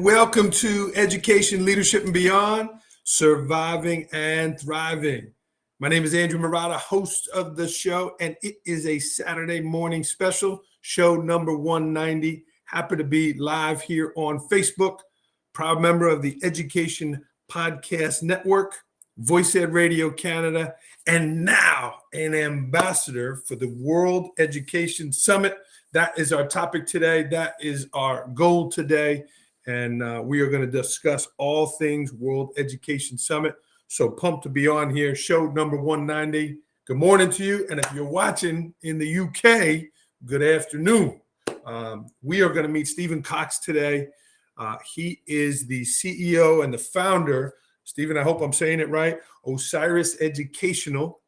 welcome to Education, Leadership, and Beyond, Surviving and Thriving. My name is Andrew Murata, host of the show, and it is a Saturday morning special, show number 190. Happy to be live here on Facebook, proud member of the Education Podcast Network, Voice Ed Radio Canada, and now an ambassador for the World Education Summit. That is our topic today. That is our goal today. And we are going to discuss all things World Education Summit. So pumped to be on here. Show number 190. Good morning to you. And if you're watching in the UK, good afternoon. We are going to meet Stephen Cox today. He is the CEO and the founder, Stephen, I hope I'm saying it right, Osiris Educational,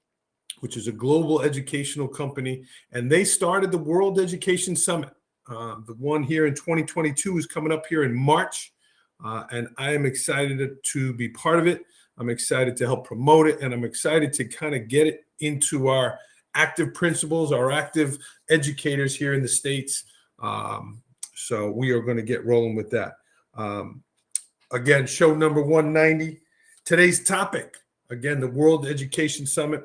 which is a global educational company. And they started the World Education Summit. The one here in 2022 is coming up here in March, and I am excited to be part of it. I'm excited to help promote it, and I'm excited to kind of get it into our active principals, our active educators here in the States. So we are going to get rolling with that. Again, show number 190. Today's topic, again, the World Education Summit.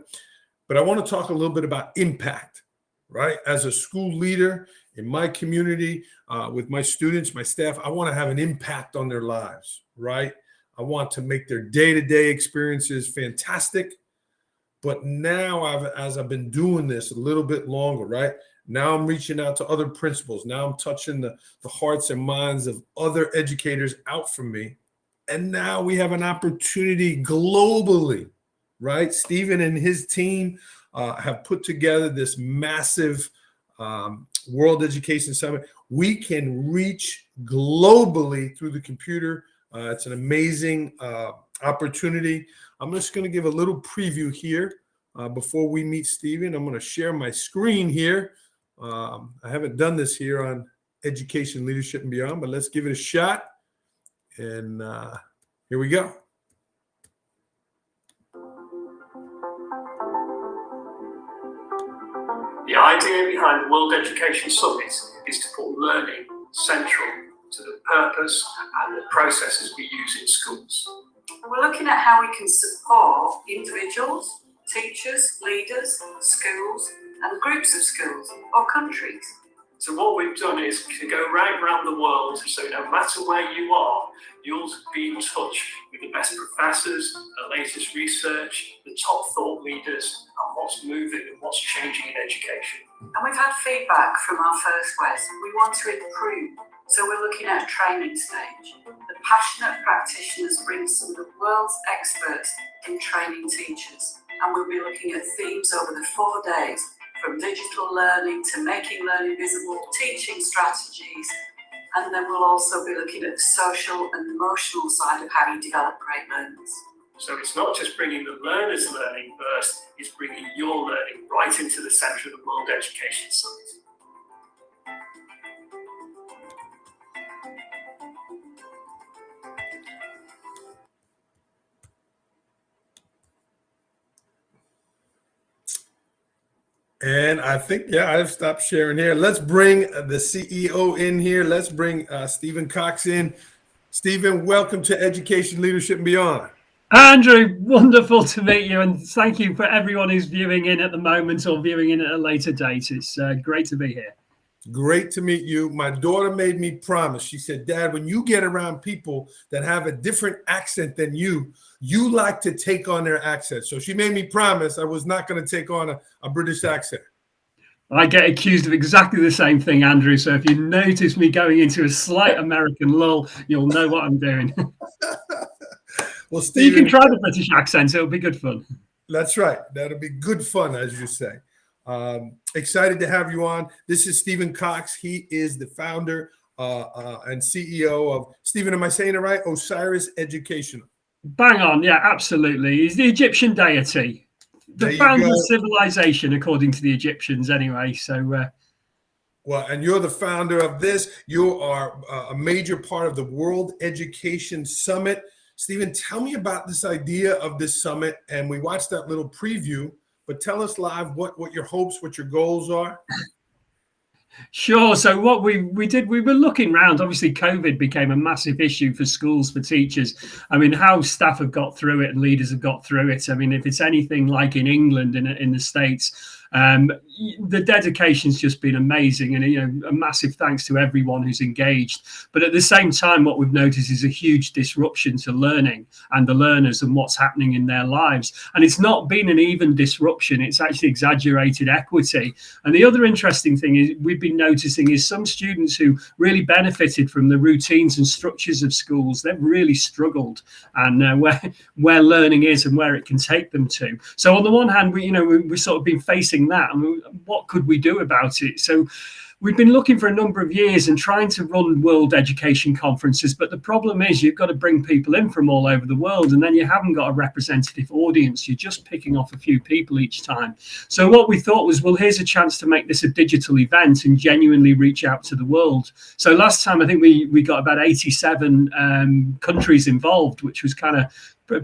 But I want to talk a little bit about impact, right? As a school leader, in my community, with my students, my staff, I want to have an impact on their lives, right? I want to make their day-to-day experiences fantastic. But now, as I've been doing this a little bit longer, right? Now I'm reaching out to other principals. Now I'm touching the hearts and minds of other educators out from me. And now we have an opportunity globally, right? Stephen and his team have put together this massive World Education Summit. We can reach globally through the computer. It's an amazing opportunity. I'm just going to give a little preview here before we meet Stephen. I'm going to share my screen here. I haven't done this here on Education, Leadership, and Beyond, but let's give it a shot. And here we go. The idea behind the World Education Summit is to put learning central to the purpose and the processes we use in schools. We're looking at how we can support individuals, teachers, leaders, schools, and groups of schools or countries. So what we've done is to go right around the world, so no matter where you are, you'll be in touch with the best professors, the latest research, the top thought leaders, and what's moving and what's changing in education. And we've had feedback from our first West. We want to improve, so we're looking at a training stage. The passionate practitioners bring some of the world's experts in training teachers, and we'll be looking at themes over the 4 days, from digital learning to making learning visible, teaching strategies, and then we'll also be looking at the social and emotional side of how you develop great learners. So it's not just bringing the learners learning first, it's bringing your learning right into the centre of the World Education Summit. And I think, I've stopped sharing here. Let's bring the CEO in here. Let's bring Stephen Cox in. Stephen, welcome to Education, Leadership, and Beyond. Andrew, wonderful to meet you. And thank you for everyone who's viewing in at the moment or viewing in at a later date. It's great to be here. Great to meet you. My daughter made me promise. She said, Dad, when you get around people that have a different accent than you like to take on their accent. So she made me promise I was not going to take on a British accent. I get accused of exactly the same thing, Andrew. So if you notice me going into a slight American lull, you'll know what I'm doing. Well, Stephen, you can try the British accent. It'll be good fun. That's right. That'll be good fun, as you say. Excited to have you on. This is Stephen Cox. He is the founder and CEO of, Stephen, am I saying it right? Osiris Educational. Bang on. Yeah, absolutely. He's the Egyptian deity, the founder of civilization, according to the Egyptians anyway. So, well, and you're the founder of this. You are a major part of the World Education Summit. Stephen, tell me about this idea of this summit. And we watched that little preview, but tell us live what your hopes, what your goals are. Sure. So what we did, we were looking around. Obviously, COVID became a massive issue for schools, for teachers. I mean, how staff have got through it and leaders have got through it. I mean, if it's anything like in England, in the States, the dedication's just been amazing, and a massive thanks to everyone who's engaged. But at the same time, what we've noticed is a huge disruption to learning and the learners and what's happening in their lives. And it's not been an even disruption; it's actually exaggerated equity. And the other interesting thing is we've been noticing is some students who really benefited from the routines and structures of schools, they've really struggled, and where learning is and where it can take them to. So on the one hand, we've sort of been facing that, and what could we do about it? So we've been looking for a number of years and trying to run world education conferences, but the problem is you've got to bring people in from all over the world, and then you haven't got a representative audience. You're just picking off a few people each time. So what we thought was, well, here's a chance to make this a digital event and genuinely reach out to the world. So last time, I think we got about 87 countries involved, which was kind of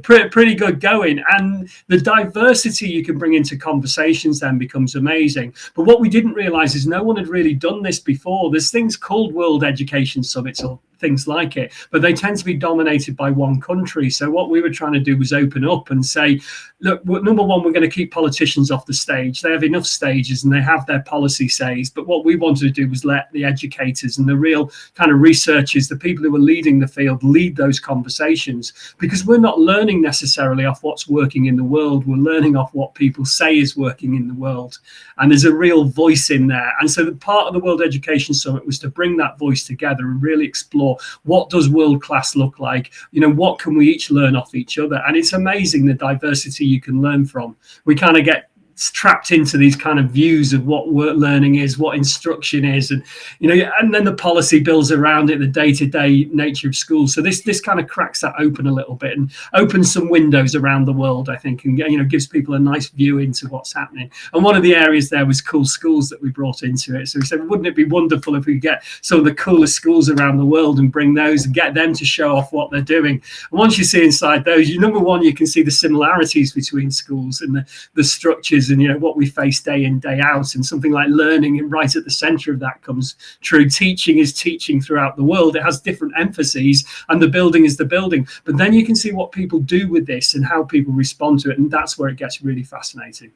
pretty good going, and the diversity you can bring into conversations then becomes amazing. But what we didn't realize is no one had really done this before. There's things called World Education Summits or things like it, but they tend to be dominated by one country. So what we were trying to do was open up and say, look, number one, we're going to keep politicians off the stage. They have enough stages and they have their policy says. But what we wanted to do was let the educators and the real kind of researchers, the people who are leading the field, lead those conversations, because we're not learning necessarily off what's working in the world. We're learning off what people say is working in the world. And there's a real voice in there. And so the part of the World Education Summit was to bring that voice together and really explore what does world class look like? What can we each learn off each other? And it's amazing the diversity you can learn from. We kind of get trapped into these kind of views of what work learning is, what instruction is, and and then the policy bills around it, the day-to-day nature of schools. So this kind of cracks that open a little bit and opens some windows around the world, I think, and gives people a nice view into what's happening. And one of the areas there was cool schools that we brought into it. So we said, wouldn't it be wonderful if we could get some of the coolest schools around the world and bring those and get them to show off what they're doing? And once you see inside those, number one, you can see the similarities between schools and the structures and what we face day in, day out. And something like learning, and right at the center of that comes true. Teaching is teaching throughout the world. It has different emphases, and the building is the building. But then you can see what people do with this and how people respond to it, and that's where it gets really fascinating.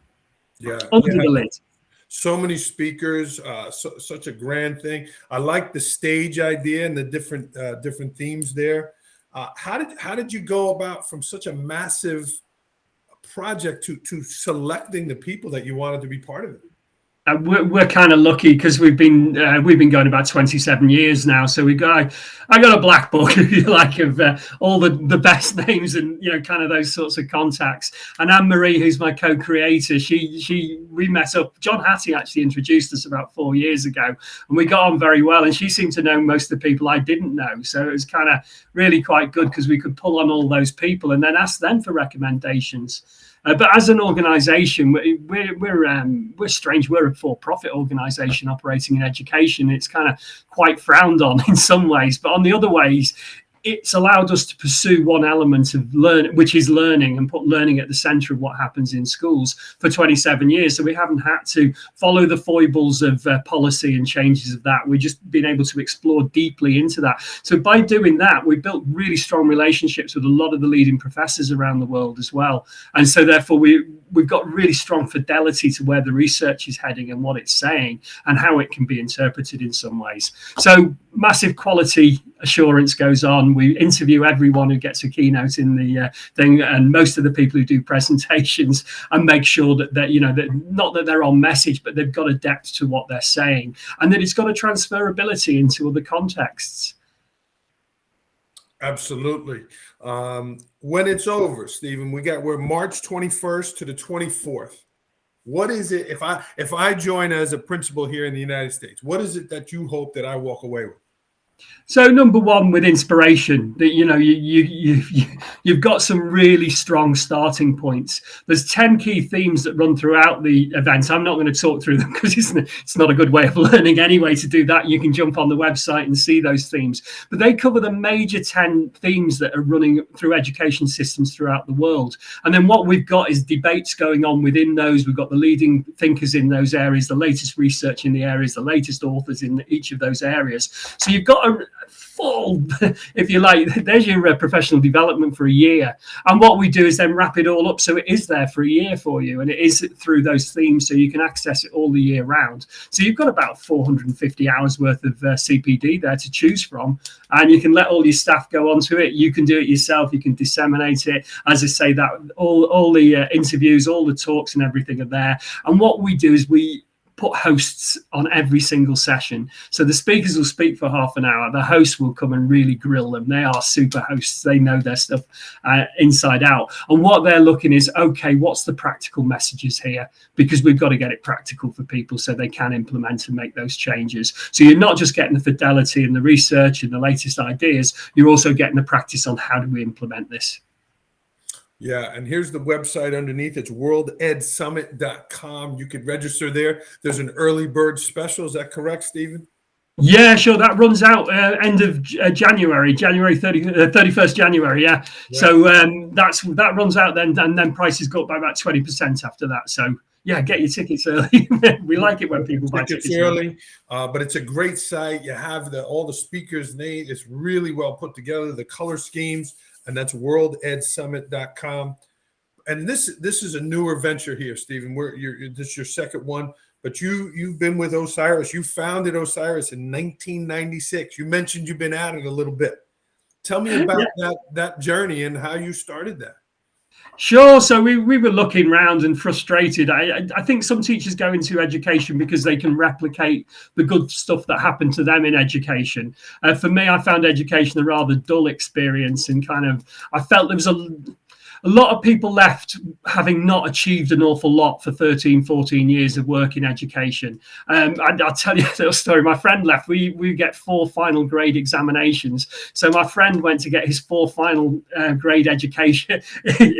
Under the lid. So many speakers, such a grand thing. I like the stage idea and the different themes there. How did you go about from such a massive project to selecting the people that you wanted to be part of it? We're kind of lucky because we've been going about 27 years now. So I got a black book, if you like, of all the best names and kind of those sorts of contacts. And Anne Marie, who's my co-creator, we met up. John Hattie actually introduced us about 4 years ago, and we got on very well. And she seemed to know most of the people I didn't know, so it was kind of really quite good because we could pull on all those people and then ask them for recommendations. But as an organisation, we're strange. We're a for-profit organisation operating in education. It's kind of quite frowned on in some ways, but on the other ways, it's allowed us to pursue one element of learning, which is learning, and put learning at the center of what happens in schools for 27 years. So we haven't had to follow the foibles of policy and changes of that. We've just been able to explore deeply into that. So by doing that, we built really strong relationships with a lot of the leading professors around the world as well. And so therefore we've got really strong fidelity to where the research is heading and what it's saying and how it can be interpreted in some ways. So massive quality assurance goes on. We interview everyone who gets a keynote in the thing, and most of the people who do presentations, and make sure that that not that they're on message, but they've got a depth to what they're saying, and that it's got a transferability into other contexts. Absolutely. When it's over, Stephen, we're March 21st to the 24th. What is it if I join as a principal here in the United States? What is it that you hope that I walk away with? So number one, with inspiration, that you've got some really strong starting points. There's 10 key themes that run throughout the event. I'm not going to talk through them because it's not a good way of learning anyway. To do that, you can jump on the website and see those themes. But they cover the major 10 themes that are running through education systems throughout the world. And then what we've got is debates going on within those. We've got the leading thinkers in those areas, the latest research in the areas, the latest authors in each of those areas. So you've got a full, if you like, there's your professional development for a year. And what we do is then wrap it all up so it is there for a year for you, and it is through those themes, so you can access it all the year round. So you've got about 450 hours worth of CPD there to choose from, and you can let all your staff go onto it. You can do it yourself. You can disseminate it. As I say, that all the interviews, all the talks and everything are there. And what we do is we put hosts on every single session. So the speakers will speak for half an hour. The hosts will come and really grill them. They are super hosts. They know their stuff inside out. And what they're looking is, okay, what's the practical messages here? Because we've got to get it practical for people so they can implement and make those changes. So you're not just getting the fidelity and the research and the latest ideas, you're also getting the practice on how do we implement this. Yeah, and here's the website underneath. It's worldedsummit.com. You could register there. There's an early bird special. Is that correct, Stephen? Yeah, sure. That runs out end of January 31st January. Yeah. So that runs out then, and then prices go up by about 20% after that. So yeah, get your tickets early. We like it when people buy tickets early. But it's a great site. You have all the speakers' names. It's really well put together. The color schemes. And that's worldedsummit.com. And this is a newer venture here, Stephen. This is your second one, but you've been with Osiris. You founded Osiris in 1996. You mentioned you've been at it a little bit. Tell me about that journey and how you started that. Sure. So we were looking around and frustrated. I think some teachers go into education because they can replicate the good stuff that happened to them in education. For me, I found education a rather dull experience, and I felt there was a lot of people left having not achieved an awful lot for 13, 14 years of work in education. I'll tell you a little story. My friend left. We get 4 final grade examinations. So my friend went to get his 4 final grade education.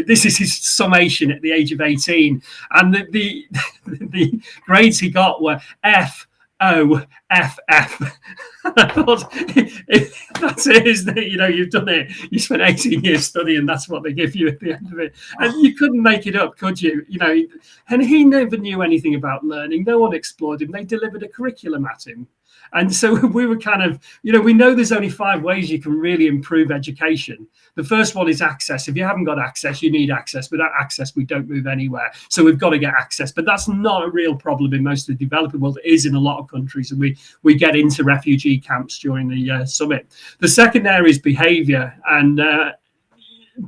This is his summation at the age of 18. And the grades he got were F, O, F, F. I thought, if that's it, is that, you've done it. You spent 18 years studying, that's what they give you at the end of it. And you couldn't make it up, could you? And he never knew anything about learning. No one explored him. They delivered a curriculum at him. And so we were we know there's only 5 ways you can really improve education. The first one is access. If you haven't got access, you need access. Without access, we don't move anywhere. So we've got to get access. But that's not a real problem in most of the developing world. It is in a lot of countries. And we get into refugee camps during the summit. The second area is behavior. And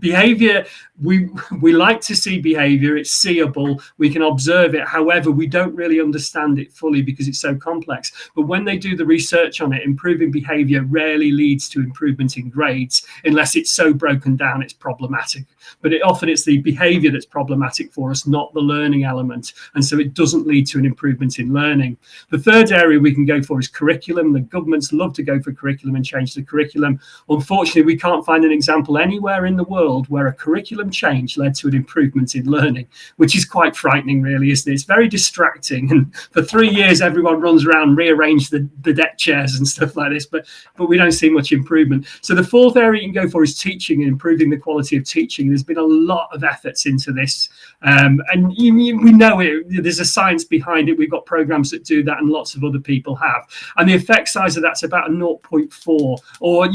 behavior, we like to see behavior. It's seeable, we can observe it. However, we don't really understand it fully because it's so complex. But when they do the research on it, improving behavior rarely leads to improvement in grades unless it's so broken down it's problematic. But often it's the behavior that's problematic for us, not the learning element. And so it doesn't lead to an improvement in learning. The third area we can go for is curriculum. The governments love to go for curriculum and change the curriculum. Unfortunately, we can't find an example anywhere in the world where a curriculum change led to an improvement in learning, which is quite frightening, really, isn't it? It's very distracting. And for 3 years, everyone runs around, rearrange the deck chairs and stuff like this, but we don't see much improvement. So the fourth area you can go for is teaching and improving the quality of teaching. There's been a lot of efforts into this. And we know it. There's a science behind it. We've got programs that do that, and lots of other people have. And the effect size of that's about a 0.4, or,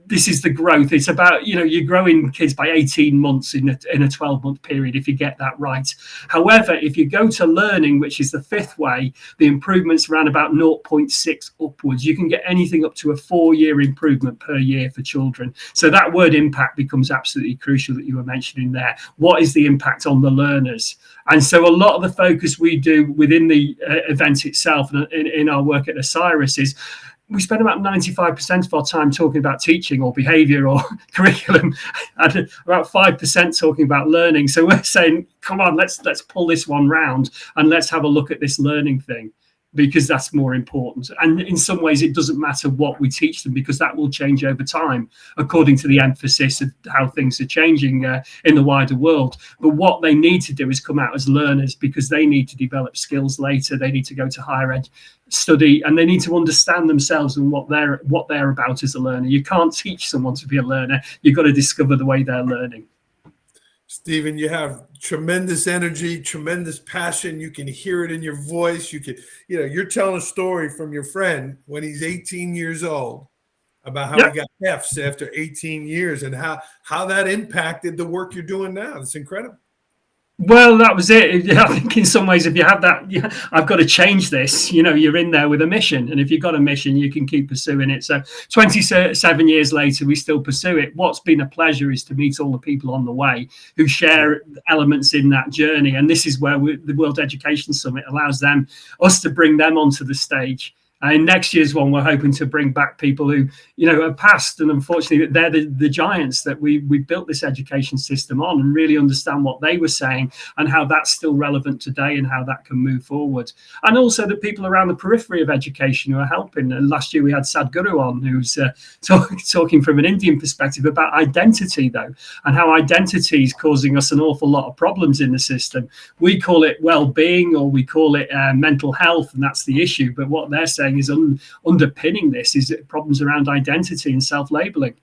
this is the growth. It's about, you're growing kids by 18 months in a 12-month period if you get that right. However, if you go to learning, which is the fifth way, the improvement's around about 0.6 upwards. You can get anything up to a 4-year improvement per year for children. So that word impact becomes absolutely crucial that you were mentioning there. What is the impact on the learners? And so a lot of the focus we do within the event itself and in our work at Osiris is we spend about 95% of our time talking about teaching or behavior or curriculum, and about 5% talking about learning. So we're saying, come on, let's pull this one round and let's have a look at this learning thing. because that's more important. And in some ways, it doesn't matter what we teach them, because that will change over time according to the emphasis of how things are changing in the wider world. But what they need to do is come out as learners, because they need to develop skills later. They need to go to higher ed, study, and they need to understand themselves and what they're about as a learner. You can't teach someone to be a learner. You've got to discover the way they're learning. Stephen, you have tremendous energy, tremendous passion. You can hear it in your voice. You're telling a story from your friend when he's 18 years old about how he got F's after 18 years and how that impacted the work you're doing now. It's incredible. Well, that was it. I think in some ways, if you have that, I've got to change this, you're in there with a mission. And if you've got a mission, you can keep pursuing it. So 27 years later, we still pursue it. What's been a pleasure is to meet all the people on the way who share elements in that journey. And this is where the World Education Summit allows us to bring them onto the stage. And next year's one, we're hoping to bring back people who, are past, and unfortunately, they're the giants that we built this education system on, and really understand what they were saying and how that's still relevant today and how that can move forward. And also the people around the periphery of education who are helping. And last year we had Sadhguru on, who's talking from an Indian perspective about identity, though, and how identity is causing us an awful lot of problems in the system. We call it well-being, or we call it mental health, and that's the issue. But what they're saying is underpinning this is problems around identity and self-labeling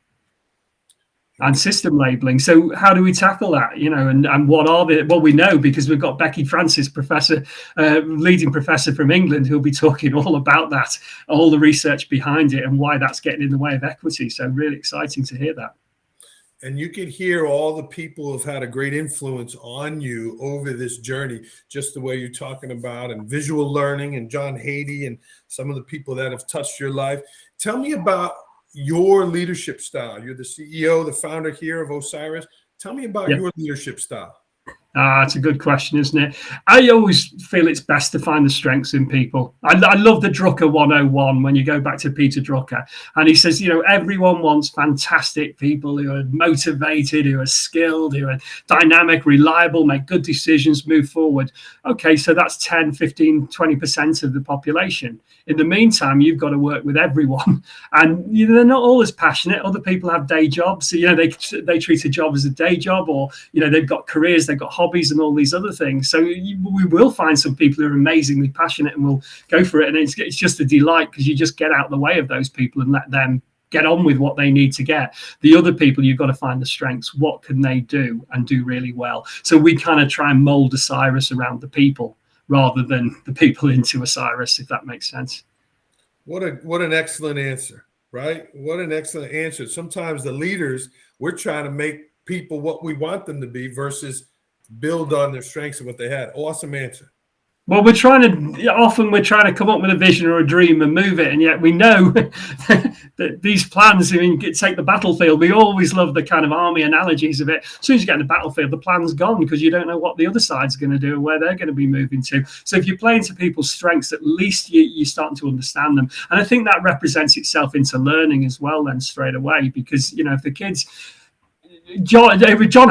and system labeling. So how do we tackle that? And what are the, well, we know, because we've got Becky Francis, professor, leading professor from England, who'll be talking all about that, all the research behind it and why that's getting in the way of equity. So really exciting to hear that. And you can hear all the people who've had a great influence on you over this journey, just the way you're talking about, and visual learning, and John Haiti, and some of the people that have touched your life. Tell me about your leadership style. You're the CEO, the founder here of Osiris. Tell me about your leadership style. It's a good question, isn't it? I always feel it's best to find the strengths in people. I love the Drucker 101 when you go back to Peter Drucker, and he says, everyone wants fantastic people who are motivated, who are skilled, who are dynamic, reliable, make good decisions, move forward. Okay, so that's 10, 15, 20% of the population. In the meantime, you've got to work with everyone, and they're not all as passionate. Other people have day jobs, so they treat a job as a day job, or they've got careers, they've got hobbies and all these other things. So we will find some people who are amazingly passionate and will go for it, and it's just a delight, because you just get out of the way of those people and let them get on with what they need to get. The other people, you've got to find the strengths. What can they do and do really well? So we kind of try and mold Osiris around the people rather than the people into Osiris, if that makes sense. What an excellent answer, right? What an excellent answer. Sometimes the leaders, we're trying to make people what we want them to be versus build on their strengths and what they had. Awesome answer. Well, we're trying to come up with a vision or a dream and move it, and yet we know that these plans, take the battlefield. We always love the kind of army analogies of it. As soon as you get in the battlefield, the plan's gone, because you don't know what the other side's going to do and where they're going to be moving to. So if you're playing to people's strengths, at least you're starting to understand them. And I think that represents itself into learning as well then straight away, because, if the kids... John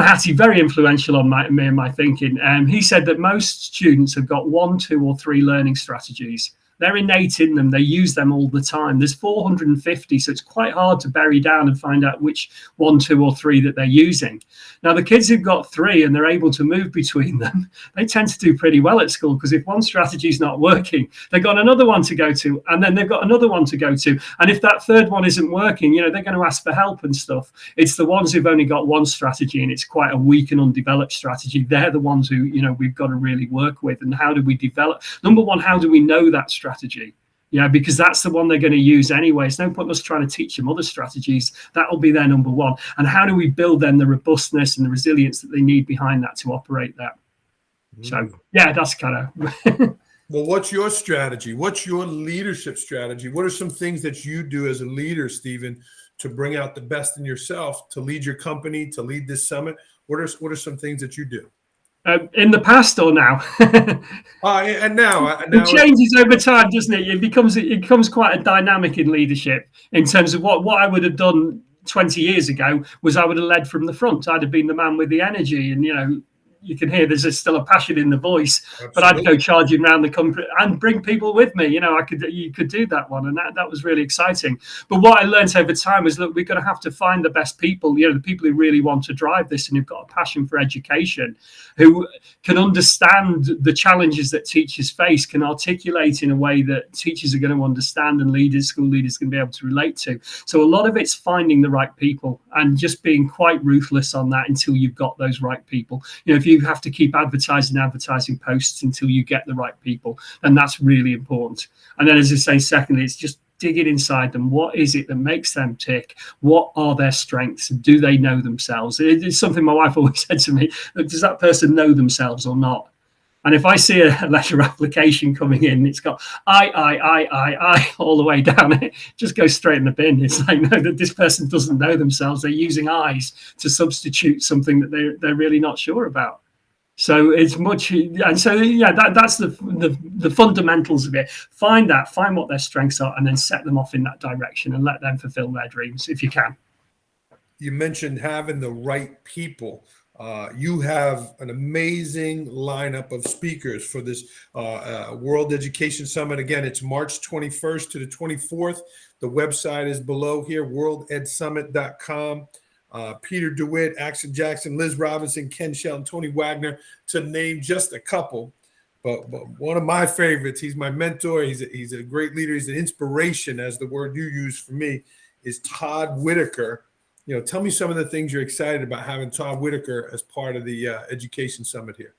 Hattie, very influential on me and my thinking. He said that most students have got 1, 2, or 3 learning strategies. They're innate in them. They use them all the time. There's 450, so it's quite hard to bury down and find out which 1, 2, or 3 that they're using. Now, the kids who've got 3 and they're able to move between them, they tend to do pretty well at school, because if one strategy is not working, they've got another one to go to, and then they've got another one to go to. And if that third one isn't working, they're going to ask for help and stuff. It's the ones who've only got one strategy and it's quite a weak and undeveloped strategy. They're the ones who, we've got to really work with. And how do we develop? Number one, how do we know that strategy? Because that's the one they're going to use anyway. It's no point us trying to teach them other strategies. That'll be their number one. And how do we build then the robustness and the resilience that they need behind that to operate that? So, that's kind of... Well, what's your strategy? What's your leadership strategy? What are some things that you do as a leader, Stephen, to bring out the best in yourself, to lead your company, to lead this summit? What are some things that you do? In the past or now? And now it changes over time, doesn't it? It becomes quite a dynamic in leadership, in terms of what I would have done 20 years ago was I would have led from the front. I'd have been the man with the energy, and you can hear there's still a passion in the voice. Absolutely. But I'd go charging around the country and bring people with me. You could do that one, and that was really exciting. But what I learned over time was, look, we're going to have to find the best people. The people who really want to drive this and who've got a passion for education, who can understand the challenges that teachers face, can articulate in a way that teachers are going to understand and school leaders can be able to relate to. So a lot of it's finding the right people and just being quite ruthless on that until you've got those right people. If you have to keep advertising posts until you get the right people, then that's really important. And then, as I say, secondly, it's just digging inside them. What is it that makes them tick? What are their strengths? Do they know themselves? It's something my wife always said to me: does that person know themselves or not? And if I see a letter application coming in, it's got I all the way down it, just goes straight in the bin. It's like, no, that this person doesn't know themselves. They're using I's to substitute something that they're really not sure about. So it's much, and so that's the fundamentals of it. Find what their strengths are, and then set them off in that direction and let them fulfill their dreams if you can. You mentioned having the right people. You have an amazing lineup of speakers for this World Education Summit. Again, it's March 21st to the 24th. The website is below here, worldedsummit.com. Peter DeWitt, Axel Jackson, Liz Robinson, Ken Shelton, Tony Wagner, to name just a couple. But one of my favorites, he's my mentor. He's a great leader. He's an inspiration, as the word you use for me, is Todd Whitaker. Tell me some of the things you're excited about having Todd Whitaker as part of the Education Summit here.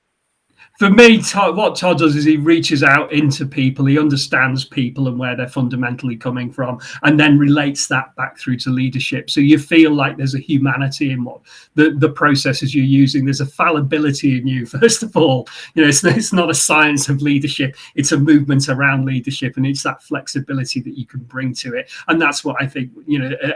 For me, what Todd does is he reaches out into people. He understands people and where they're fundamentally coming from, and then relates that back through to leadership. So you feel like there's a humanity in what the processes you're using. There's a fallibility in you, first of all. It's not a science of leadership. It's a movement around leadership, and it's that flexibility that you can bring to it. And that's what I think,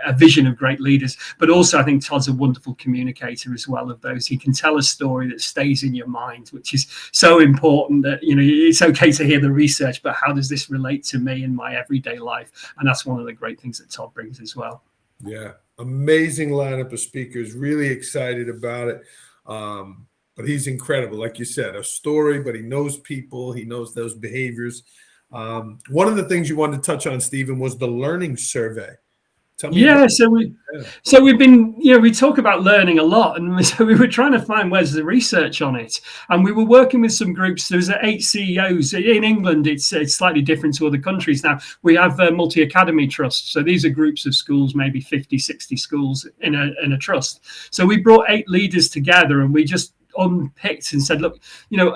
a vision of great leaders. But also, I think Todd's a wonderful communicator as well of those. He can tell a story that stays in your mind, which is so important that it's okay to hear the research, but how does this relate to me in my everyday life? And that's one of the great things that Todd brings as well. Yeah, amazing lineup of speakers. Really excited about it. But he's incredible, like you said, a story, but he knows people, he knows those behaviors. One of the things you wanted to touch on, Stephen, was the learning survey. So we've been, we talk about learning a lot, and so we were trying to find where's the research on it, and we were working with some groups. There's 8 CEOs in England. It's slightly different to other countries now. We have multi-academy trusts, so these are groups of schools, maybe 50, 60 schools in a trust. So we brought 8 leaders together, and we just unpicked and said, look,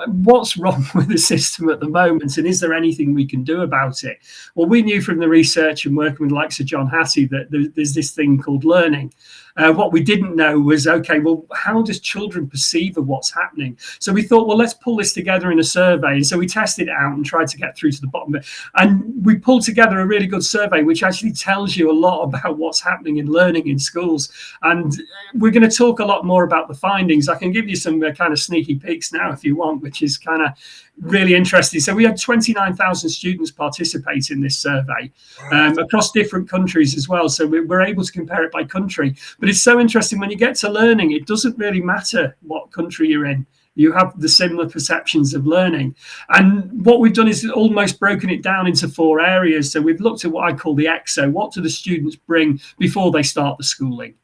what's wrong with the system at the moment, and is there anything we can do about it? Well, we knew from the research and working with the likes of John Hattie that there's this thing called learning. What we didn't know was, okay, well, how does children perceive of what's happening? So we thought, well, let's pull this together in a survey. And so we tested it out and tried to get through to the bottom of it. And we pulled together a really good survey, which actually tells you a lot about what's happening in learning in schools. And we're going to talk a lot more about the findings. I can give you some kind of sneaky peeks now if you want, which is kind of really interesting. So we had 29,000 students participate in this survey across different countries as well. So we're able to compare it by country. But it's so interesting when you get to learning, it doesn't really matter what country you're in. You have the similar perceptions of learning. And what we've done is almost broken it down into 4 areas. So we've looked at what I call the EXO. What do the students bring before they start the schooling?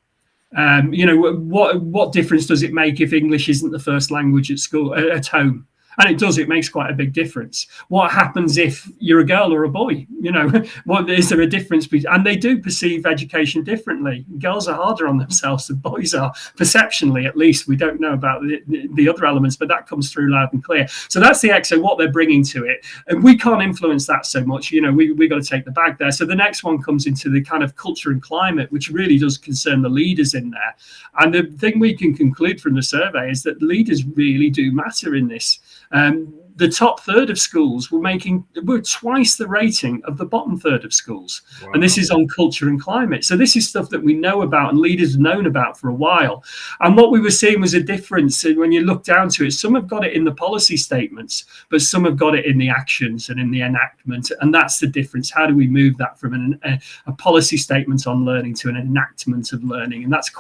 What difference does it make if English isn't the first language at school, at home? And it does, it makes quite a big difference. What happens if you're a girl or a boy? What is there a difference? And they do perceive education differently. Girls are harder on themselves than boys are, perceptionally at least. We don't know about the other elements, but that comes through loud and clear. So that's the EXO, what they're bringing to it. And we can't influence that so much. We got to take the bag there. So the next one comes into the kind of culture and climate, which really does concern the leaders in there. And the thing we can conclude from the survey is that leaders really do matter in this. the top third of schools were twice the rating of the bottom third of schools. Wow. And this is on culture and climate. So this is stuff that we know about and leaders have known about for a while. And what we were seeing was a difference when you look down to it. Some have got it in the policy statements, but some have got it in the actions and in the enactment. And that's the difference. How do we move that from a policy statement on learning to an enactment of learning? And that's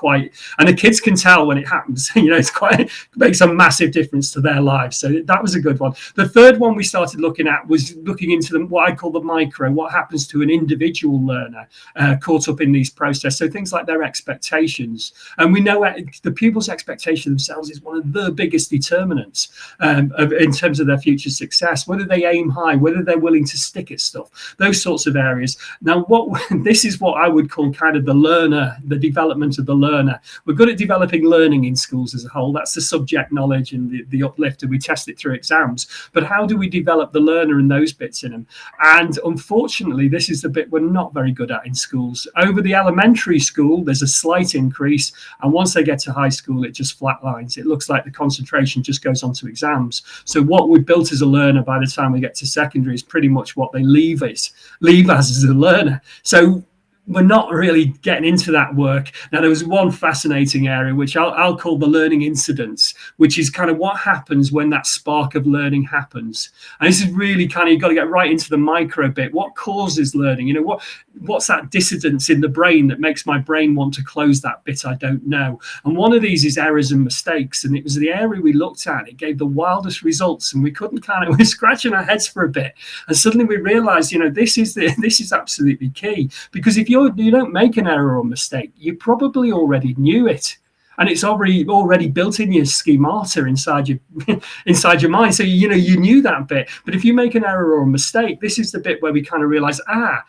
and the kids can tell when it happens. It makes a massive difference to their lives. So that was a good one. The third one we started looking at was looking into what I call the micro, what happens to an individual learner caught up in these processes. So things like their expectations. And we know the pupils' expectation themselves is one of the biggest determinants in terms of their future success, whether they aim high, whether they're willing to stick at stuff, those sorts of areas. Now, this is what I would call kind of the development of the learner. We're good at developing learning in schools as a whole. That's the subject knowledge and the uplift, and we test it through exams. But how do we develop the learner and those bits in them? And unfortunately, this is the bit we're not very good at in schools. Over the elementary school, there's a slight increase. And once they get to high school, it just flatlines. It looks like the concentration just goes on to exams. So what we've built as a learner by the time we get to secondary is pretty much what they leave as a learner. So we're not really getting into that work. Now, there was one fascinating area, which I'll call the learning incidents, which is kind of what happens when that spark of learning happens. And this is really kind of, you've got to get right into the micro bit. What causes learning? What's that dissonance in the brain that makes my brain want to close that bit I don't know? And one of these is errors and mistakes. And it was the area we looked at. It gave the wildest results, and we couldn't we're scratching our heads for a bit. And suddenly we realized, this is absolutely key, because if you don't make an error or mistake, you probably already knew it. And it's already built in your schemata inside your mind. So, you knew that bit. But if you make an error or a mistake, this is the bit where we kind of realize, I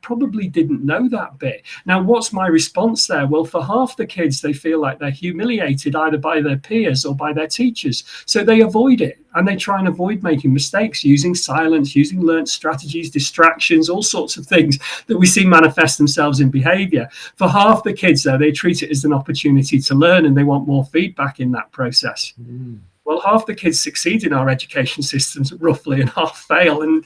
probably didn't know that bit. Now, what's my response there? Well, for half the kids, they feel like they're humiliated either by their peers or by their teachers. So they avoid it. And they try and avoid making mistakes using silence, using learnt strategies, distractions, all sorts of things that we see manifest themselves in behavior. For half the kids, though, they treat it as an opportunity to learn, and they want more feedback in that process. Well, half the kids succeed in our education systems roughly, and half fail. And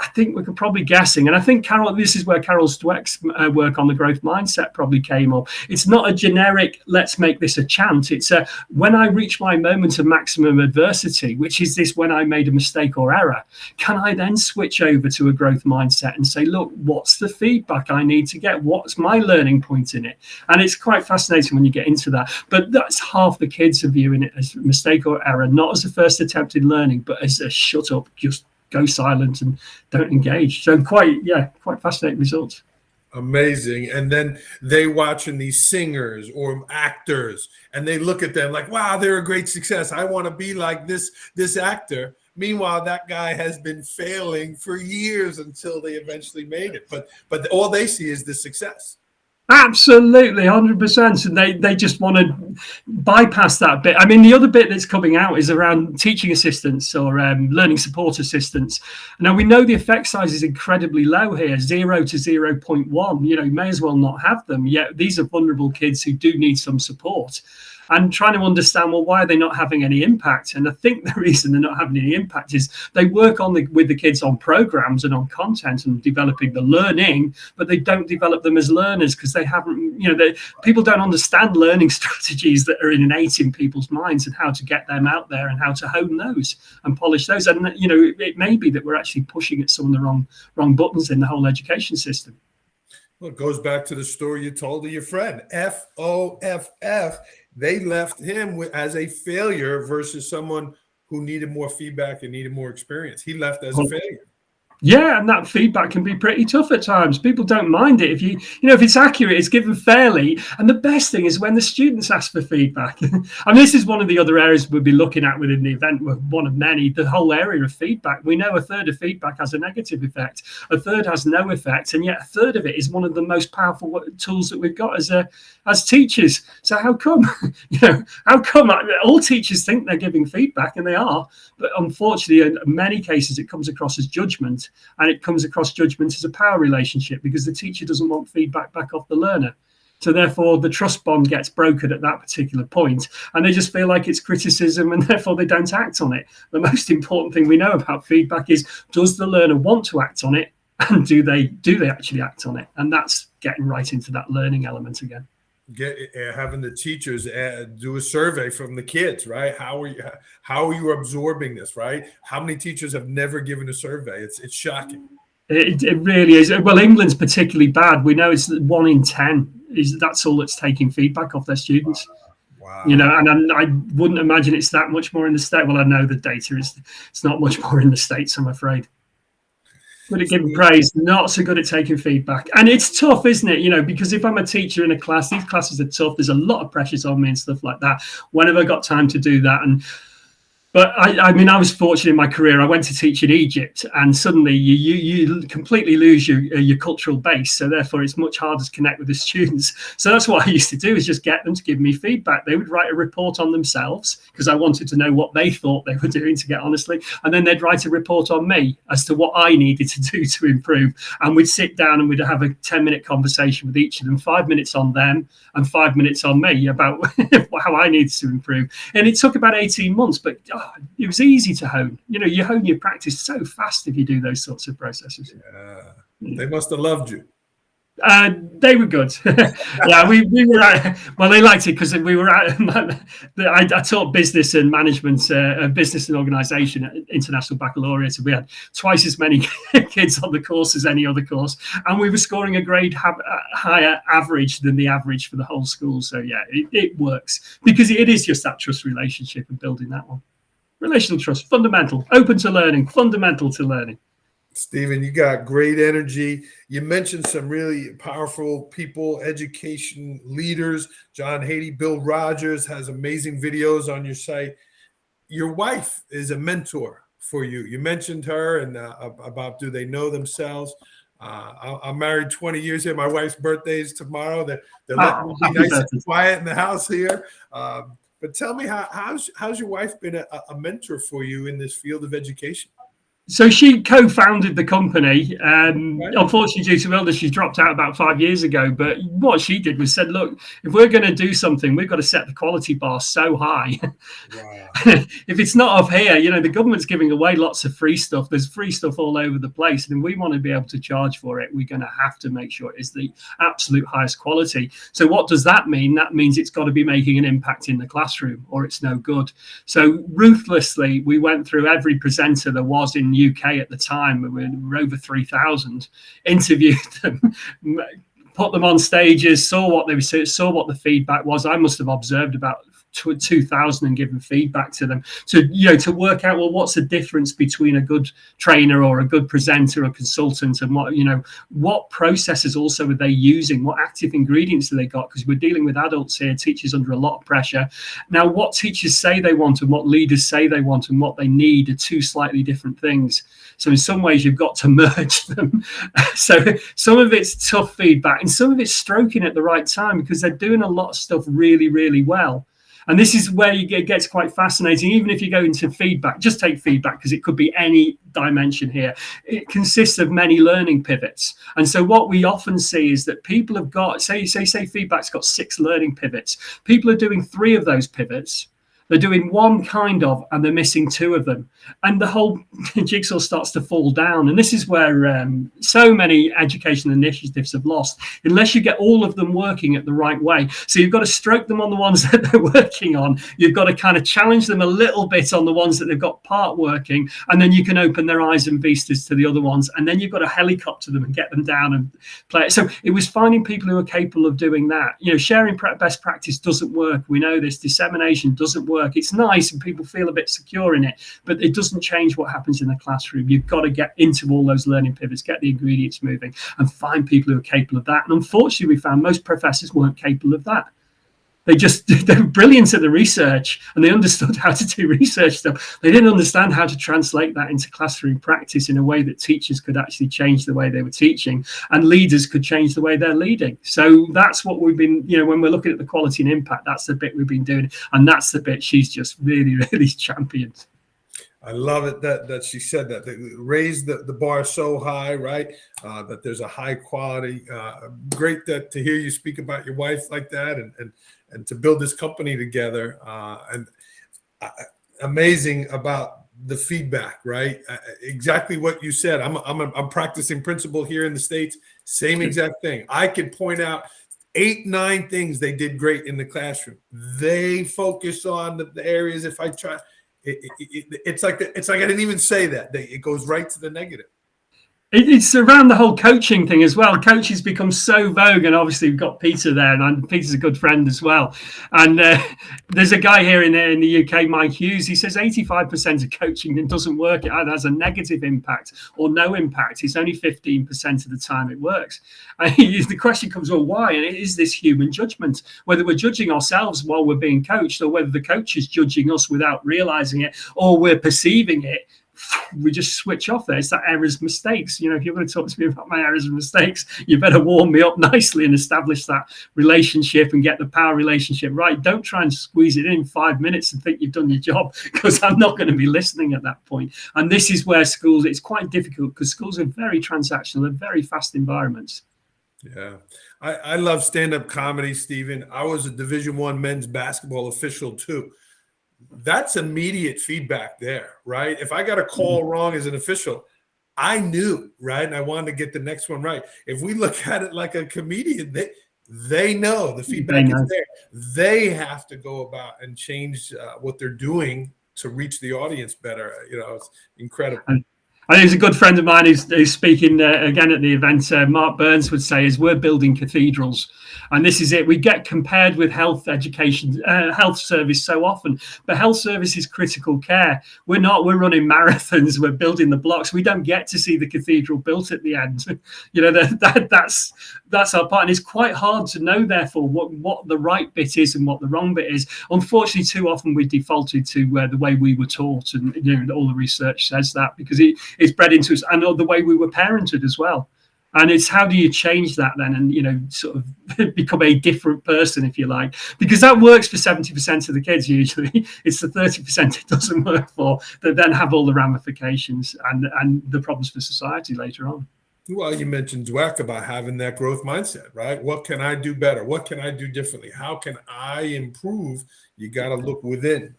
I think we could probably guessing. And I think, Carol, this is where Carol Dweck's work on the growth mindset probably came up. It's not a generic, let's make this a chant. It's a, when I reach my moment of maximum adversity, which is this when I made a mistake or error, can I then switch over to a growth mindset and say, look, what's the feedback I need to get? What's my learning point in it? And it's quite fascinating when you get into that. But that's half the kids are viewing it as mistake or error, not as a first attempt in learning, but as a shut up, just go silent and don't engage. So quite fascinating results. Amazing. And then they watching these singers or actors, and they look at them like, wow, they're a great success. I want to be like this actor. Meanwhile, that guy has been failing for years until they eventually made it. But all they see is the success. Absolutely, 100%. And they just want to bypass that bit. I mean, the other bit that's coming out is around teaching assistants or learning support assistants. Now, we know the effect size is incredibly low here, 0 to 0.1. You may as well not have them. Yet these are vulnerable kids who do need some support. And trying to understand, well, why are they not having any impact? And I think the reason they're not having any impact is they work with the kids on programs and on content and developing the learning, but they don't develop them as learners because they haven't, people don't understand learning strategies that are innate in people's minds and how to get them out there and how to hone those and polish those. And, it may be that we're actually pushing at some of the wrong buttons in the whole education system. Well, it goes back to the story you told of your friend, FOFF. They left him as a failure versus someone who needed more feedback and needed more experience. He left as a failure. Yeah, and that feedback can be pretty tough at times. People don't mind it if if it's accurate, it's given fairly. And the best thing is when the students ask for feedback. I mean, this is one of the other areas we'll be looking at within the event, one of many, the whole area of feedback. We know a third of feedback has a negative effect, a third has no effect, and yet a third of it is one of the most powerful tools that we've got as teachers. So how come, all teachers think they're giving feedback, and they are, but unfortunately, in many cases, it comes across as judgment. And it comes across judgment as a power relationship because the teacher doesn't want feedback back off the learner. So therefore, the trust bond gets broken at that particular point, and they just feel like it's criticism, and therefore they don't act on it. The most important thing we know about feedback is, does the learner want to act on it, and do they actually act on it? And that's getting right into that learning element again. Having the teachers do a survey from the kids, right? How are you absorbing this, right? How many teachers have never given a survey? It's shocking. It really is. Well, England's particularly bad. We know it's 1 in 10 that's all that's taking feedback off their students. Wow. You know, and I wouldn't imagine it's that much more in the States. Well, I know the data it's not much more in the States, I'm afraid. Good at giving praise, not so good at taking feedback. And it's tough, isn't it? You know, because if I'm a teacher in a class, these classes are tough. There's a lot of pressures on me and stuff like that. When have I got time to do that? But I mean, I was fortunate in my career. I went to teach in Egypt, and suddenly you completely lose your cultural base. So therefore, it's much harder to connect with the students. So that's what I used to do, is just get them to give me feedback. They would write a report on themselves because I wanted to know what they thought they were doing, to get honestly. And then they'd write a report on me as to what I needed to do to improve. And we'd sit down and we'd have a 10-minute conversation with each of them, 5 minutes on them and 5 minutes on me about how I needed to improve. And it took about 18 months, but it was easy to hone. You know, you hone your practice so fast if you do those sorts of processes. Yeah. They must have loved you. They were good. Yeah, we were well, they liked it because we were I taught business and management, business and organisation at International Baccalaureate, and we had twice as many kids on the course as any other course, and we were scoring a grade higher average than the average for the whole school. So yeah, it works, because it is just that trust relationship and building that one. Relational trust, fundamental. Open to learning, fundamental to learning. Stephen, you got great energy. You mentioned some really powerful people, education leaders. John Haiti, Bill Rogers has amazing videos on your site. Your wife is a mentor for you. You mentioned her and about, do they know themselves? I'm married 20 years here. My wife's birthday is tomorrow. They're letting me be nice and quiet in the house here. But tell me, how's your wife been a mentor for you in this field of education? So she co-founded the company. Unfortunately, due to illness, she dropped out about 5 years ago. But what she did was said, look, if we're going to do something, we've got to set the quality bar so high. Wow. If it's not up here, you know, the government's giving away lots of free stuff. There's free stuff all over the place. And if we want to be able to charge for it, we're going to have to make sure it's the absolute highest quality. So what does that mean? That means it's got to be making an impact in the classroom, or it's no good. So ruthlessly, we went through every presenter there was in UK at the time. We were over 3,000, interviewed them, put them on stages, saw what they were saying, saw what the feedback was. I must have observed about 2,000 and given feedback to them to work out, well, what's the difference between a good trainer or a good presenter or consultant, and what processes also are they using, what active ingredients have they got, because we're dealing with adults here, teachers under a lot of pressure. Now, what teachers say they want and what leaders say they want and what they need are two slightly different things. So in some ways you've got to merge them. So some of it's tough feedback and some of it's stroking at the right time, because they're doing a lot of stuff really, really well. And this is where it gets quite fascinating. Even if you go into feedback, just take feedback, because it could be any dimension here. It consists of many learning pivots. And so what we often see is that people have got, say feedback's got 6 learning pivots. People are doing 3 of those pivots. They're doing one kind of, and they're missing 2 of them. And the whole jigsaw starts to fall down. And this is where so many educational initiatives have lost, unless you get all of them working at the right way. So you've got to stroke them on the ones that they're working on. You've got to kind of challenge them a little bit on the ones that they've got part working. And then you can open their eyes and vistas to the other ones. And then you've got to helicopter them and get them down and play it. So it was finding people who are capable of doing that. Sharing best practice doesn't work. We know this. Dissemination doesn't work. It's nice and people feel a bit secure in it, but it doesn't change what happens in the classroom. You've got to get into all those learning pivots, get the ingredients moving, and find people who are capable of that. And unfortunately, we found most professors weren't capable of that. They were brilliant at the research and they understood how to do research stuff. They didn't understand how to translate that into classroom practice in a way that teachers could actually change the way they were teaching and leaders could change the way they're leading. So that's what we've been, when we're looking at the quality and impact, that's the bit we've been doing. And that's the bit she's just really, really championed. I love it that she said that. They raised the bar so high, right? That there's a high quality. Great to hear you speak about your wife like that, and to build this company together. Amazing about the feedback, right? Exactly what you said. I'm practicing principle here in the States. Same exact thing. I could point out 8, 9 things they did great in the classroom. They focus on the areas. If I try. It's like I didn't even say that. It goes right to the negative. It's around the whole coaching thing as well. Coaches become so vogue, and obviously we've got Peter there, and Peter's a good friend as well. And there's a guy here in the UK, Mike Hughes. He says 85% of coaching doesn't work. It either has a negative impact or no impact. It's only 15% of the time it works. And the question comes, well, why? And it is this human judgment, whether we're judging ourselves while we're being coached, or whether the coach is judging us without realizing it, or we're perceiving it. We just switch off there. It's that errors, mistakes. If you're going to talk to me about my errors and mistakes, you better warm me up nicely and establish that relationship and get the power relationship right. Don't try and squeeze it in 5 minutes and think you've done your job, because I'm not going to be listening at that point. And this is where schools, it's quite difficult, because schools are very transactional. They're very fast environments. Yeah. I love stand-up comedy, Stephen. I was a Division I men's basketball official too. That's immediate feedback there, right? If I got a call wrong as an official, I knew, right? And I wanted to get the next one right. If we look at it like a comedian, they know the feedback is there. They have to go about and change what they're doing to reach the audience better. It's incredible. I think he's a good friend of mine who's speaking again at the event. Mark Burns would say, is we're building cathedrals. And this is it. We get compared with health education, health service so often, but health service is critical care. We're not. We're running marathons. We're building the blocks. We don't get to see the cathedral built at the end. That's our part. And it's quite hard to know, therefore, what the right bit is and what the wrong bit is. Unfortunately, too often we defaulted to the way we were taught, and all the research says that, because it's bred into us, and the way we were parented as well. And it's how do you change that then, and sort of become a different person, if you like, because that works for 70% of the kids usually. It's the 30% it doesn't work for that then have all the ramifications and the problems for society later on. Well, you mentioned Dweck about having that growth mindset, right? What can I do better? What can I do differently? How can I improve? You got to look within.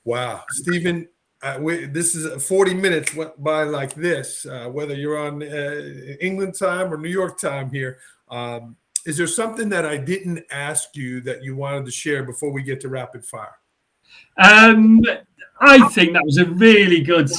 Wow, Stephen. This is 40 minutes went by like this, whether you're on England time or New York time here. Is there something that I didn't ask you that you wanted to share before we get to rapid fire? I think that was a really good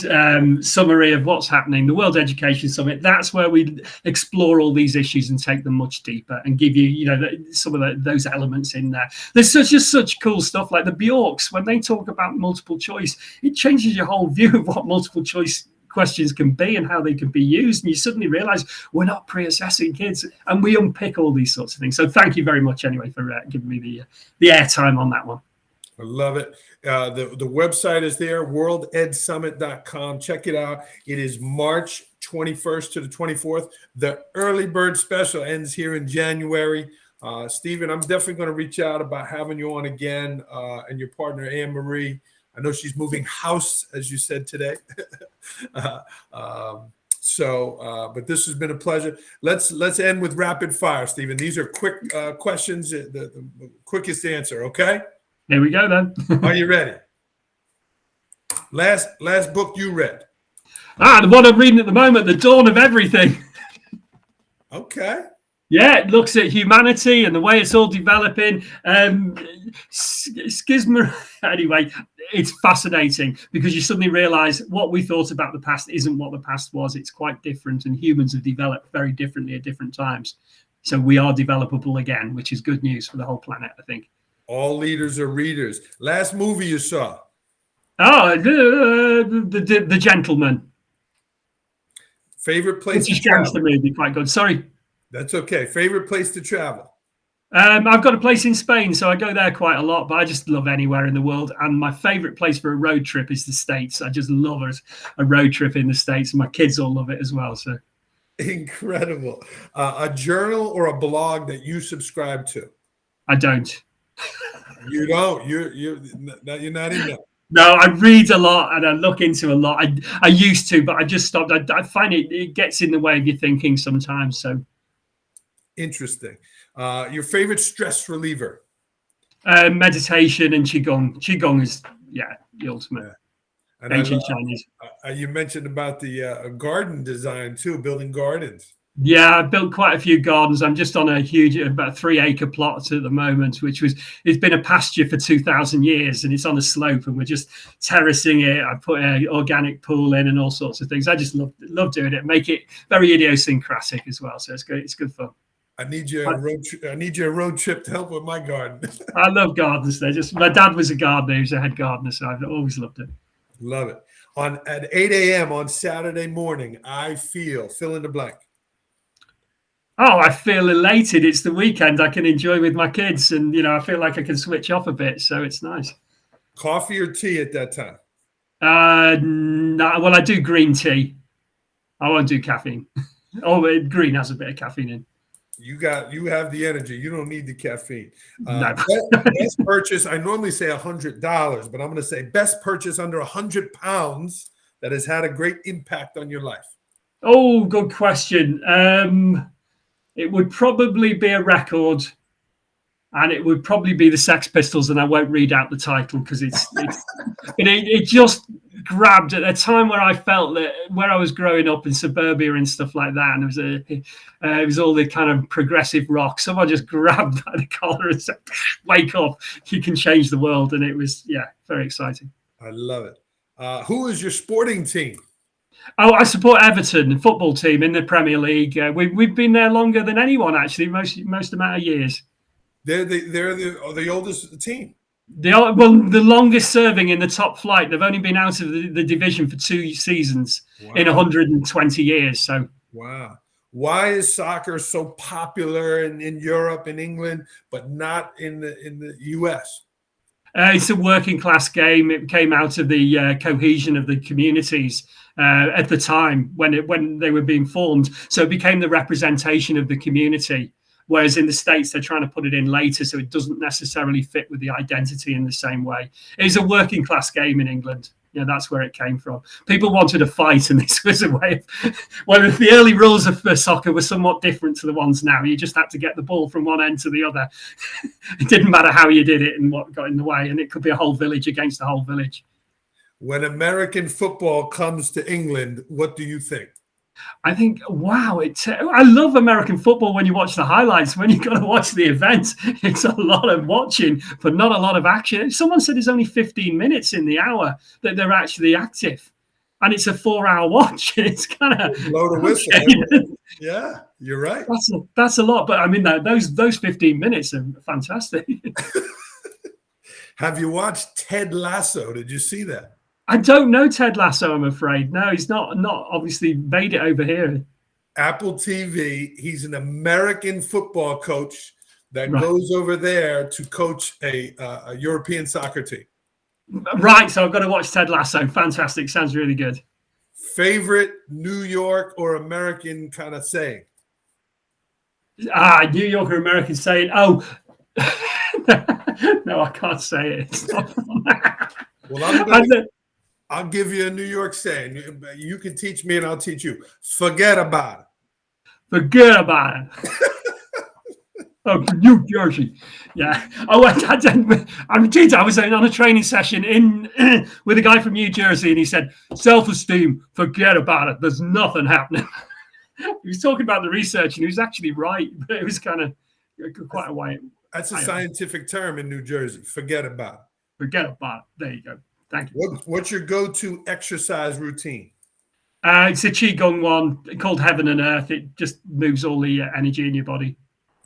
summary of what's happening. The World Education Summit, that's where we explore all these issues and take them much deeper and give you, some of those elements in there. There's such cool stuff like the Bjorks. When they talk about multiple choice, it changes your whole view of what multiple choice questions can be and how they can be used. And you suddenly realize we're not pre-assessing kids, and we unpick all these sorts of things. So thank you very much anyway for giving me the airtime on that one. I love it. The website is there, worldedsummit.com. Check it out. It is March 21st to the 24th. The early bird special ends here in January. Stephen, I'm definitely going to reach out about having you on again, and your partner, Anne Marie. I know she's moving house, as you said today. But this has been a pleasure. Let's end with rapid fire, Stephen. These are quick questions, the quickest answer, okay? Here we go then. Are you ready? Last book you read? The one I'm reading at the moment, The Dawn of Everything. Okay. Yeah, it looks at humanity and the way it's all developing. Schisma. Anyway, it's fascinating because you suddenly realize what we thought about the past isn't what the past was. It's quite different, and humans have developed very differently at different times. So we are developable again, which is good news for the whole planet, I think. All leaders are readers. Last movie you saw? Oh, the Gentleman. Favorite place to travel? The movie, quite good. Sorry. That's okay. Favorite place to travel? I've got a place in Spain, so I go there quite a lot, but I just love anywhere in the world. And my favorite place for a road trip is the States. I just love a road trip in the States, and my kids all love it as well. So incredible. A journal or a blog that you subscribe to? I don't. You don't. You're not in there. No, I read a lot and I look into a lot. I used to, but I just stopped. I find it gets in the way of your thinking sometimes. So Interesting. Your favorite stress reliever? meditation and qigong. Qigong is the ultimate. Yeah. And ancient Chinese. You mentioned about the garden design too, building gardens. Yeah, I built quite a few gardens. I'm just on about 3-acre plot at the moment, it's been a pasture for 2,000 years, and it's on a slope, and we're just terracing it. I put an organic pool in and all sorts of things. I just love doing it. Make it very idiosyncratic as well. So it's good. It's good fun. I need you a road trip to help with my garden. I love gardens. My dad was a gardener. He was a head gardener, so I've always loved it. Love it. At 8 a.m. on Saturday morning, I fill in the blank. Oh, I feel elated. It's the weekend. I can enjoy with my kids, and I feel like I can switch off a bit. So it's nice. Coffee or tea at that time? No, well, I do green tea. I won't do caffeine. Green has a bit of caffeine in. You have the energy. You don't need the caffeine. No. Best purchase. I normally say $100, but I'm going to say best purchase under 100 pounds that has had a great impact on your life. Oh, good question. It would probably be a record, and it would probably be the Sex Pistols, and I won't read out the title because it just grabbed at a time where I felt that where I was growing up in suburbia and stuff like that, and it was all the kind of progressive rock. Someone just grabbed by the collar and said, "Wake up! You can change the world," and it was very exciting. I love it. Who is your sporting team? Oh, I support Everton, the football team in the Premier League. We've been there longer than anyone, actually, most amount of years. They're the oldest team. The longest serving in the top flight. They've only been out of the division for 2 seasons in 120 years. So wow. Why is soccer so popular in Europe and England, but not in the US? It's a working class game. It came out of the cohesion of the communities at the time when they were being formed. So it became the representation of the community. Whereas in the States, they're trying to put it in later, so it doesn't necessarily fit with the identity in the same way. It's a working class game in England. That's where it came from. People wanted a fight, and this was a way of... Well, the early rules of soccer were somewhat different to the ones now. You just had to get the ball from one end to the other. It didn't matter how you did it and what got in the way, and it could be a whole village against a whole village. When American football comes to England, what do you think? I think, wow, I love American football when you watch the highlights. When you've got to watch the event, it's a lot of watching, but not a lot of action. Someone said it's only 15 minutes in the hour that they're actually active. And it's a 4-hour watch. It's kind of... Blow the whistle. Okay. Yeah, you're right. That's a lot. But I mean, those 15 minutes are fantastic. Have you watched Ted Lasso? Did you see that? I don't know Ted Lasso, I'm afraid. No, he's not obviously made it over here. Apple TV. He's an American football coach that goes over there to coach a European soccer team. Right, so I've got to watch Ted Lasso. Fantastic. Sounds really good. Favorite New York or American kind of saying? New York or American saying? Oh, no, I can't say it. Well, I'll give you a New York saying. You can teach me and I'll teach you. Forget about it. Forget about it. Oh, New Jersey. Yeah. Oh, I was on a training session with a guy from New Jersey, and he said, self-esteem, forget about it. There's nothing happening. He was talking about the research, and he was actually right, but it was kind of quite a way. That's a scientific term in New Jersey. Forget about it. Forget about it. There you go. Thank you. What's your go-to exercise routine? It's a Qigong one called Heaven and Earth. It just moves all the energy in your body.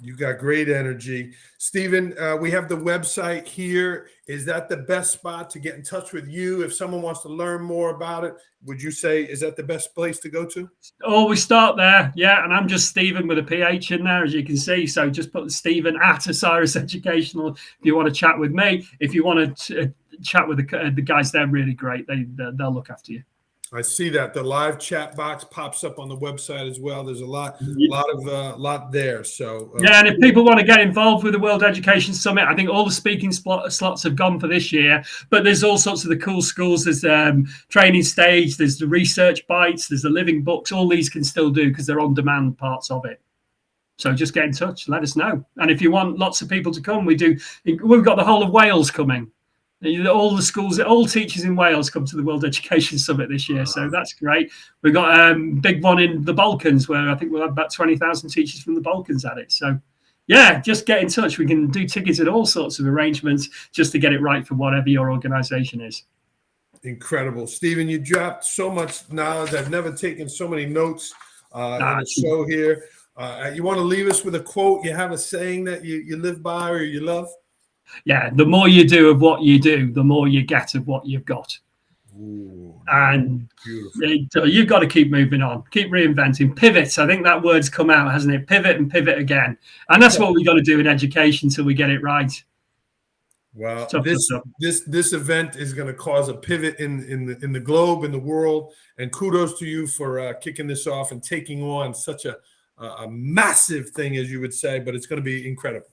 You got great energy. Stephen, we have the website here. Is that the best spot to get in touch with you? If someone wants to learn more about it, would you say, is that the best place to go to? Oh, we start there. Yeah. And I'm just Stephen with a PH in there, as you can see. So just put Stephen at Osiris Educational if you want to chat with me. If you want to chat with the guys, they're really great. They'll look after you. I see that the live chat box pops up on the website as well. There's a lot there. So yeah, and if people want to get involved with the World Education Summit, I think all the speaking slots have gone for this year. But there's all sorts of the cool schools. There's training stage. There's the research bites. There's the living books. All these can still do because they're on demand parts of it. So just get in touch. Let us know. And if you want lots of people to come, we've got the whole of Wales coming. All the schools, all teachers in Wales come to the World Education Summit this year, so that's great. We've got a big one in the Balkans where I think we'll have about 20,000 teachers from the Balkans at it. So, yeah, just get in touch. We can do tickets and all sorts of arrangements just to get it right for whatever your organisation is. Incredible. Stephen, you dropped so much knowledge. I've never taken so many notes in a show here. You want to leave us with a quote? You have a saying that you live by or you love? Yeah, the more you do of what you do, the more you get of what you've got. Ooh, and beautiful. You've got to keep moving on, keep reinventing, pivots. I think that word's come out, hasn't it? Pivot and pivot again. And that's what we've got to do in education till we get it right. Well, this event is going to cause a pivot in the globe, in the world. And kudos to you for kicking this off and taking on such a massive thing, as you would say, but it's going to be incredible.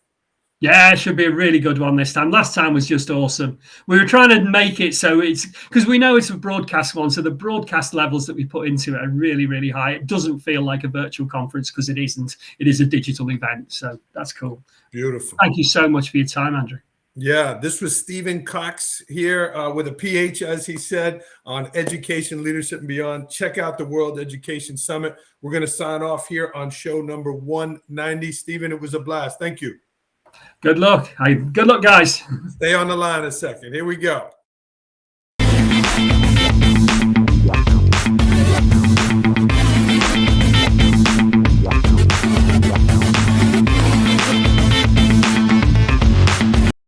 Yeah, it should be a really good one this time. Last time was just awesome. We were trying to make it so it's because we know it's a broadcast one. So the broadcast levels that we put into it are really, really high. It doesn't feel like a virtual conference because it isn't. It is a digital event. So that's cool. Beautiful. Thank you so much for your time, Andrew. Yeah, this was Stephen Cox here with a PH, as he said, on education, leadership, and beyond. Check out the World Education Summit. We're going to sign off here on show number 190. Stephen, it was a blast. Thank you. Good luck. Good luck, guys. Stay on the line a second. Here we go.